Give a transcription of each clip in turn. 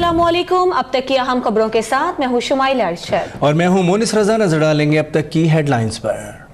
अस्सलामुअलैकुम। अब तक की अहम खबरों के साथ मैं हूँ शुमाइल अरशद और मैं हूँ मोनिस रजा। नजर डालेंगे अब तक की हेडलाइंस पर।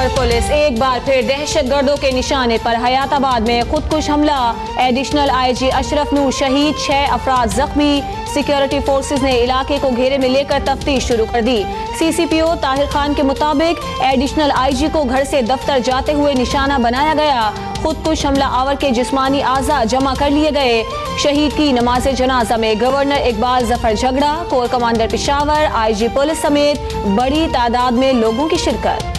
पुलिस एक बार फिर दहशतगर्दों के निशाने पर। हयाताबाद में खुदकुश हमला, एडिशनल आईजी अशरफ नूर शहीद, 6 अफराद जख्मी। सिक्योरिटी फोर्सेस ने इलाके को घेरे में लेकर तफ्तीश शुरू कर दी। सीसीपीओ ताहिर खान के मुताबिक एडिशनल आईजी को घर से दफ्तर जाते हुए निशाना बनाया गया। खुदकुश हमला आवर के जिस्मानी आज़ा जमा कर लिए गए। शहीद की नमाज जनाजा में गवर्नर इकबाल जफर झगड़ा, core commander Peshawar, IG police समेत बड़ी तादाद में लोगों की शिरकत।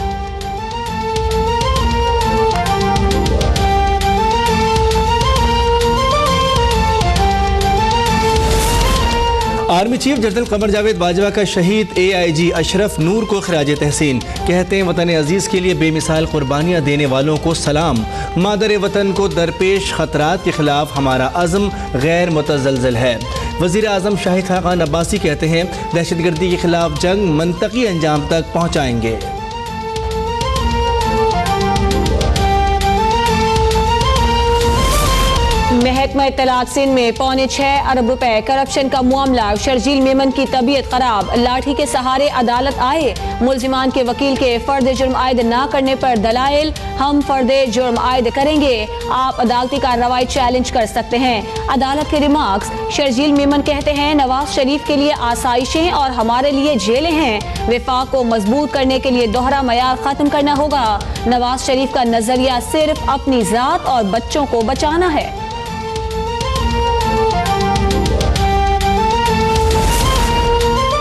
Army chief general Qamar Javed Bajwa का शहीद AIG अशरफ नूर को खिराज तहसीन। कहते हैं वतन अजीज़ के लिए बेमिसाल कुर्बानियाँ देने वालों को सलाम। मादर वतन को दरपेश खतरात के खिलाफ हमारा अज़्म गैर मुतज़लज़ल है। वज़ीर आज़म शाहिद खाकान अब्बासी कहते हैं दहशतगर्दी के खिलाफ जंग मंतकी अंजाम तक पहुँचाएंगे। महकमा इत्तलात सिंध में 6.25 अरब रुपए करप्शन का मामला। शर्जील मेमन की तबीयत खराब, लाठी के सहारे अदालत आए। मुल्जिमान के वकील के फर्द जुर्म आयद ना करने पर दलाइल, हम फर्द जुर्म आयद करेंगे, आप अदालती कार्रवाई चैलेंज कर सकते हैं। अदालत के रिमार्क्स। शर्जील मेमन कहते हैं नवाज शरीफ के लिए आसाइशें और हमारे लिए जेलें हैं। विफाक को मजबूत करने के लिए दोहरा मयार खत्म करना होगा। नवाज शरीफ का नजरिया सिर्फ अपनी जात और बच्चों को बचाना है।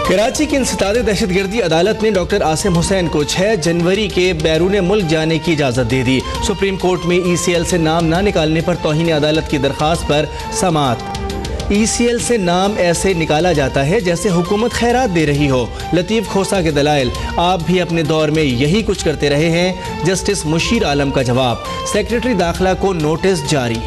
कराची की इंसदाद दहशतगर्दी अदालत ने डॉक्टर आसिम हुसैन को 6 जनवरी के बैरून मुल्क जाने की इजाज़त दे दी। सुप्रीम कोर्ट में ECL से नाम ना निकालने पर तौहीन अदालत की दरख्वास्त पर समाअत। ECL से नाम ऐसे निकाला जाता है जैसे हुकूमत खैरात दे रही हो। लतीफ़ खोसा के दलाइल, आप भी अपने दौर में यही कुछ करते रहे हैं। जस्टिस मुशीर आलम का जवाब। सेक्रेटरी दाखिला को नोटिस जारी।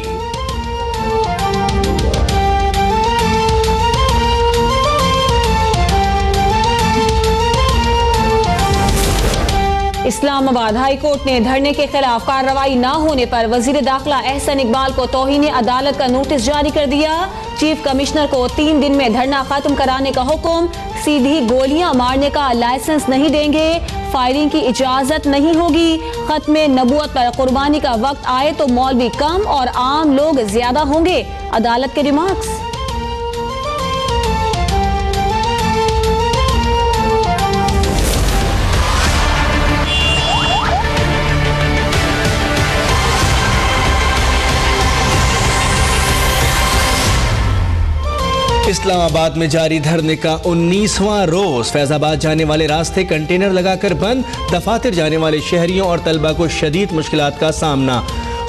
इस्लामाबाद हाई कोर्ट ने धरने के खिलाफ कार्रवाई न होने पर वजीर दाखिला एहसन इकबाल को तौहीन अदालत का नोटिस जारी कर दिया। चीफ कमिश्नर को 3 दिन में धरना खत्म कराने का हुक्म। सीधी गोलियां मारने का लाइसेंस नहीं देंगे, फायरिंग की इजाजत नहीं होगी। खत्मे नबूवत पर कुर्बानी का वक्त आए तो मौलवी कम और आम लोग ज्यादा होंगे। अदालत के रिमार्क्स। इस्लामाबाद में जारी धरने का 19वां रोज। फैजाबाद जाने वाले रास्ते कंटेनर लगाकर बंद। दफातर जाने वाले शहरियों और तलबा को शदीद मुश्किलात का सामना।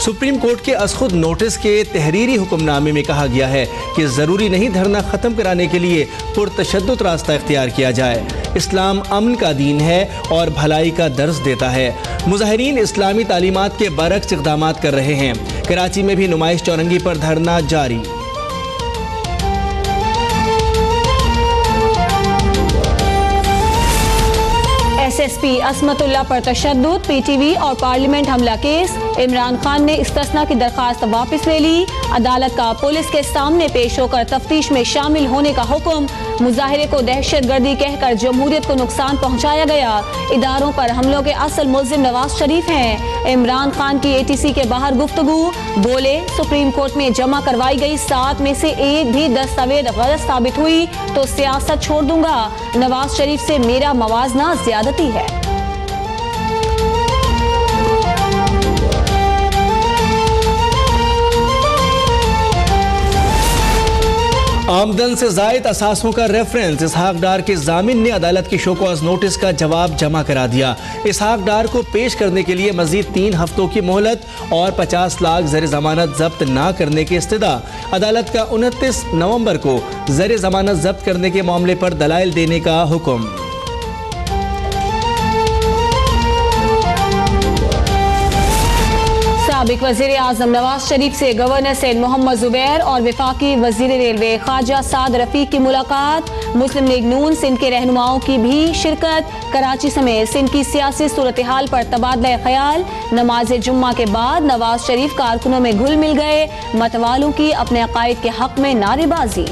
सुप्रीम कोर्ट के अज़खुद नोटिस के तहरीरी हुक्मनामे में कहा गया है कि ज़रूरी नहीं धरना ख़त्म कराने के लिए पुरतशद्दुद रास्ता इख्तियार किया जाए। इस्लाम अमन का दीन है और भलाई का दर्स देता है। मुजाहिरीन इस्लामी तालीमात के बरअक्स इक़दामात कर रहे हैं। कराची में भी नुमाइश चौरंगी पर धरना जारी। SSP असमतुल्लाह पर तशद्दुद, PTV और पार्लियामेंट हमला केस। इमरान खान ने इस्तिस्ना की दरखास्त वापस ले ली। अदालत का पुलिस के सामने पेश होकर तफ्तीश में शामिल होने का हुक्म। मुजाहिरे को दहशतगर्दी कहकर जमहूरियत को नुकसान पहुंचाया गया। इदारों पर हमलों के असल मुल्जिम नवाज शरीफ हैं। इमरान खान की ATC के बाहर गुफ्तगू। बोले सुप्रीम कोर्ट में जमा करवाई गई 7 में से एक भी दस्तावेज गलत साबित हुई तो सियासत छोड़ दूंगा। नवाज शरीफ से मेरा मवाजना ज्यादती है। आमदन से जायद असासों का रेफरेंस। इसहाक डार के जामिन ने अदालत की शोकॉज नोटिस का जवाब जमा करा दिया। इसहाक डार को पेश करने के लिए मजीद 3 हफ्तों की मोहलत और 50 लाख ज़र जमानत जब्त ना करने की इस्तदा। अदालत का 29 नवंबर को ज़र जमानत जब्त करने के मामले पर दलाइल देने का हुक्म। सबक वज़ीर आज़म नवाज शरीफ से गवर्नर सैयद मोहम्मद जुबैर और वफाकी वज़ीर रेलवे ख्वाजा साद रफ़ीक की मुलाकात। मुस्लिम लीग नून सिंध के रहनुमाओं की भी शिरकत। कराची समेत सिंध की सियासी सूरत हाल पर तबादला ख्याल। नमाज जुम्मा के बाद नवाज शरीफ कारकुनों में घुल मिल गए। मतवालों की अपने अकायद के हक में नारेबाजी।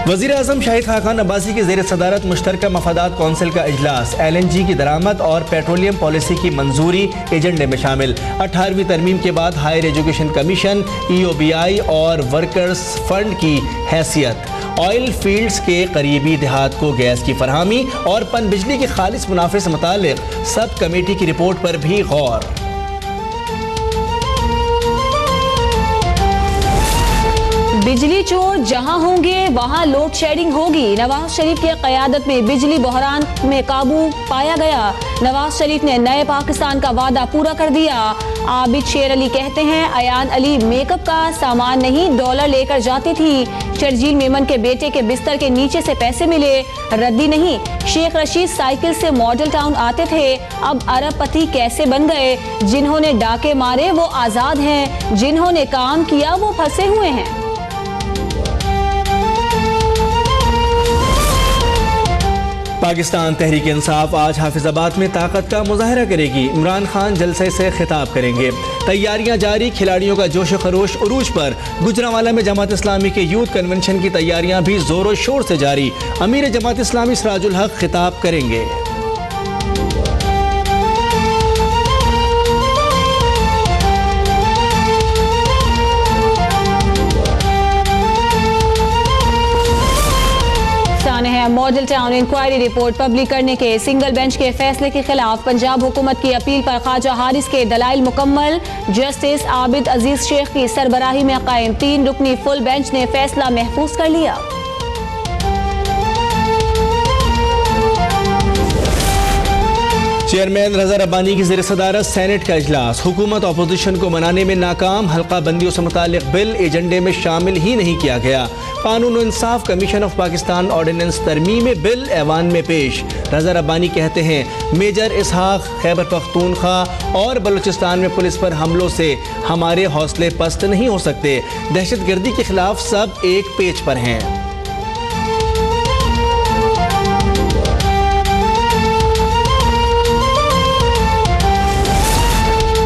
वज़ीर आज़म शाहिद खाकान अब्बासी की ज़ेर सदारत मुश्तरका मफादात कौंसिल का इजलास। LNG की दरामद और पेट्रोलियम पॉलिसी की मंजूरी एजेंडे में शामिल। 18वीं तरमीम के बाद हायर एजुकेशन कमीशन, EOBI और वर्कर्स फंड की हैसियत। ऑयल फील्ड्स के करीबी देहात को गैस की फरहमी और पन बिजली के खालिस मुनाफे से मुतालिक सब कमेटी की रिपोर्ट पर भी गौर। बिजली चोर जहां होंगे वहां लोड शेडिंग होगी। नवाज शरीफ की क़यादत में बिजली बहरान में काबू पाया गया। नवाज शरीफ ने नए पाकिस्तान का वादा पूरा कर दिया। आबिद शेर अली कहते हैं, अयान अली मेकअप का सामान नहीं डॉलर लेकर जाती थी। शर्जील मेमन के बेटे के बिस्तर के नीचे से पैसे मिले, रद्दी नहीं। शेख रशीद साइकिल से मॉडल टाउन आते थे, अब अरबपति कैसे बन गए। जिन्होंने डाके मारे वो आज़ाद हैं, जिन्होंने काम किया वो फंसे हुए हैं। पाकिस्तान तहरीक इंसाफ आज हाफिजाबाद में ताकत का मुजाहरा करेगी। इमरान खान जलसे से खिताब करेंगे। तैयारियां जारी, खिलाड़ियों का जोश खरोश उरूज पर। गुजरांवाला में जमात इस्लामी के यूथ कन्वेंशन की तैयारियां भी जोरों शोर से जारी। अमीर जमात इस्लामी सिराजुल हक खिताब करेंगे। Model Town inquiry report public करने के सिंगल बेंच के फैसले के खिलाफ पंजाब हुकूमत की अपील पर ख्वाजा हारिस के दलाइल मुकम्मल। जस्टिस आबिद अजीज शेख की सरबराही में कायम 3 रुकनी फुल बेंच ने फैसला महफूज कर लिया। चेयरमैन रजा रब्बानी की ज़ेर सदारत सेनेट का इजलास। हुकूमत अपोजिशन को मनाने में नाकाम। हल्का बंदियों से मुतालिक बिल एजेंडे में शामिल ही नहीं किया गया। कानून और इंसाफ कमीशन ऑफ पाकिस्तान ऑर्डिनेंस तरमीम बिल ऐवान में पेश। रजा रब्बानी कहते हैं, मेजर इसहाक खैबर पख्तूनख्वा और बलूचिस्तान में पुलिस पर हमलों से हमारे हौसले पस्त नहीं हो सकते। दहशतगर्दी के खिलाफ सब एक पेज पर हैं।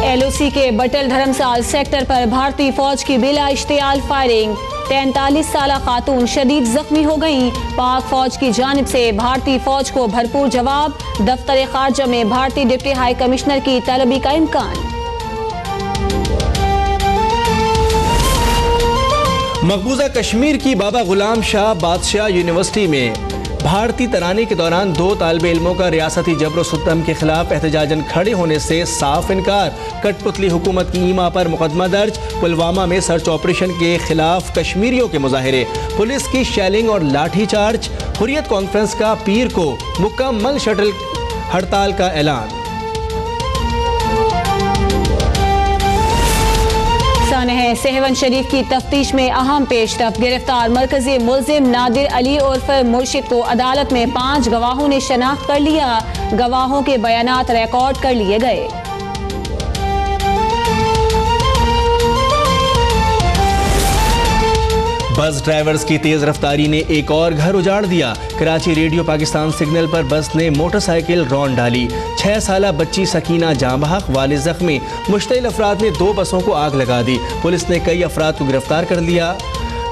LOC के बटल धर्मसाल सेक्टर पर भारतीय फौज की बिला इश्तियाल फायरिंग। 43 साला खातून शदीद जख्मी हो गई। पाक फौज की जानिब से भारतीय फौज को भरपूर जवाब। दफ्तर खारजा में भारतीय डिप्टी हाई कमिश्नर की तलबी का इम्कान। मकबूजा कश्मीर की बाबा गुलाम शाह बादशाह यूनिवर्सिटी में भारतीय तराने के दौरान 2 तालिबे इल्मों का रियासती जबर सितम के खिलाफ एहतजाजन खड़े होने से साफ इनकार। कठपुतली हुकूमत की ईमा पर मुकदमा दर्ज। पुलवामा में सर्च ऑपरेशन के खिलाफ कश्मीरियों के मुजाहरे। पुलिस की शेलिंग और लाठी चार्ज। हुर्रियत कॉन्फ्रेंस का पीर को मुकम्मल शटल हड़ताल का ऐलान। सहवन शरीफ की तफ्तीश में अहम पेशरफ। गिरफ्तार मरकजी मुल्जिम नादिर अली उर्फ मुर्शिद को अदालत में 5 गवाहों ने शनाख्त कर लिया। गवाहों के बयानात रिकॉर्ड कर लिए गए। बस ड्राइवर्स की तेज रफ्तारी ने एक और घर उजाड़ दिया। कराची रेडियो पाकिस्तान सिग्नल पर बस ने मोटरसाइकिल रौंद डाली। 6 साला बच्ची सकीना जाँ बहक, वालिद जख्मी। मुश्तइल अफराद ने 2 बसों को आग लगा दी। पुलिस ने कई अफराद को गिरफ्तार कर लिया।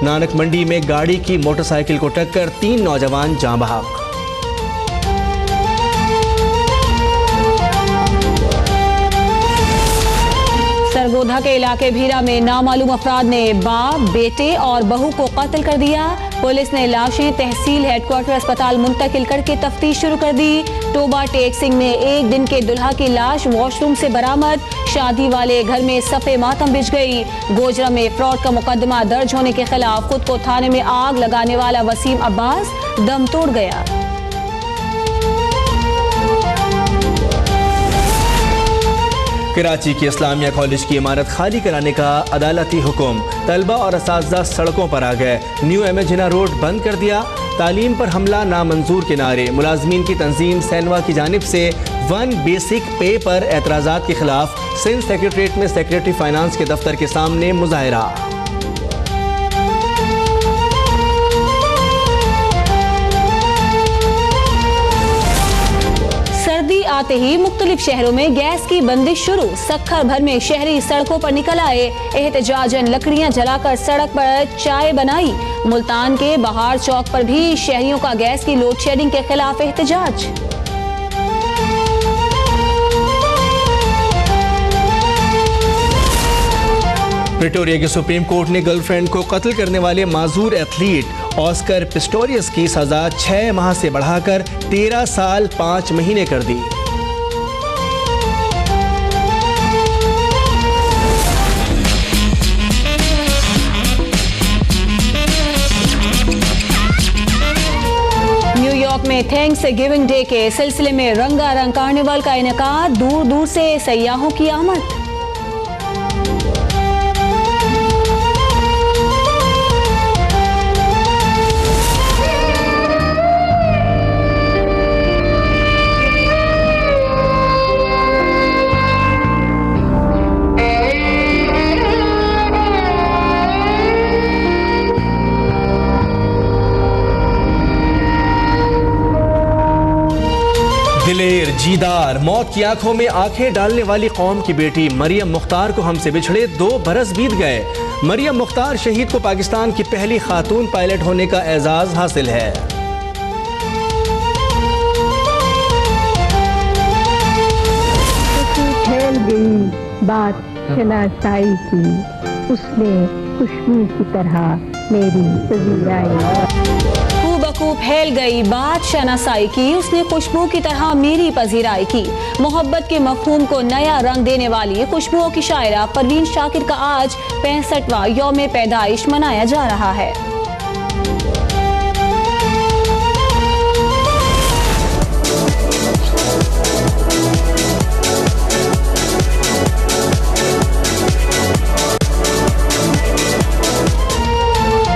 नानक मंडी में गाड़ी की मोटरसाइकिल को टक्कर, 3 नौजवान जाँ बहक। सरगोधा के इलाके भीरा में नामालूम अफराद ने बाप, बेटे और बहू को कत्ल कर दिया। पुलिस ने लाशें तहसील हेडक्वार्टर अस्पताल मुंतकिल करके तफ्तीश शुरू कर दी। टोबा टेक सिंह में एक दिन के दुल्हा की लाश वॉशरूम से बरामद। शादी वाले घर में सफ़े मातम बिछ गई। गोजरा में फ्रॉड का मुकदमा दर्ज होने के खिलाफ खुद को थाने में आग लगाने वाला वसीम अब्बास दम तोड़ गया। कराची के इस्लामिया कॉलेज की इमारत खाली कराने का अदालती हुक्म। तलबा और असातिज़ा सड़कों पर आ गए। न्यू एमेजिना रोड बंद कर दिया। तालीम पर हमला नामंजूर के नारे। मुलाजमीन की तंजीम सैनवा की जानिब से 1 बेसिक पे पर एतराज़ात के खिलाफ सिंध सेक्रेटरीट में सेक्रेटरी फाइनेंस के दफ्तर के सामने मुजाहरा। सर्दी आते ही मुख्तलिफ शहरों में गैस की बंदिश शुरू। सक्खर भर में शहरी सड़कों पर निकल आए। एहतजाजन लकड़ियां जलाकर सड़क पर चाय बनाई। मुल्तान के बहार चौक पर भी शहरियों का गैस की लोड शेडिंग के खिलाफ एहतजाज। प्रिटोरिया के सुप्रीम कोर्ट ने गर्लफ्रेंड को कत्ल करने वाले माजूर एथलीट ऑस्कर पिस्टोरियस की सजा 6 माह से बढ़ाकर 13 साल 5 महीने कर दी। न्यूयॉर्क में थैंक्स गिविंग डे के सिलसिले में रंगारंग कार्निवल का इनेकाद। दूर दूर से सयाहों की आमद। दिलेर जीदार, मौत की आंखों में आंखें डालने वाली कौम की बेटी मरियम मुख्तार को हमसे बिछड़े 2 बरस बीत गए। मरियम मुख्तार शहीद को पाकिस्तान की पहली खातून पायलट होने का एजाज हासिल है। फैल गई बात शनासाई की, उसने खुशबू की तरह मेरी पजीराई। खूब फैल गई बात शनासाई की, उसने खुशबू की तरह मेरी पजीराई की। मोहब्बत के मफहूम को नया रंग देने वाली खुशबुओं की शायरा परवीन शाकिर का आज 65वां यौम पैदाइश मनाया जा रहा है।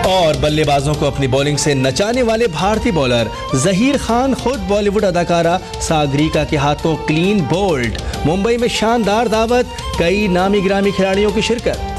और बल्लेबाजों को अपनी बॉलिंग से नचाने वाले भारतीय बॉलर जहीर खान खुद बॉलीवुड अदाकारा सागरिका के हाथों क्लीन बोल्ड। मुंबई में शानदार दावत, कई नामी गिरामी खिलाड़ियों की शिरकत।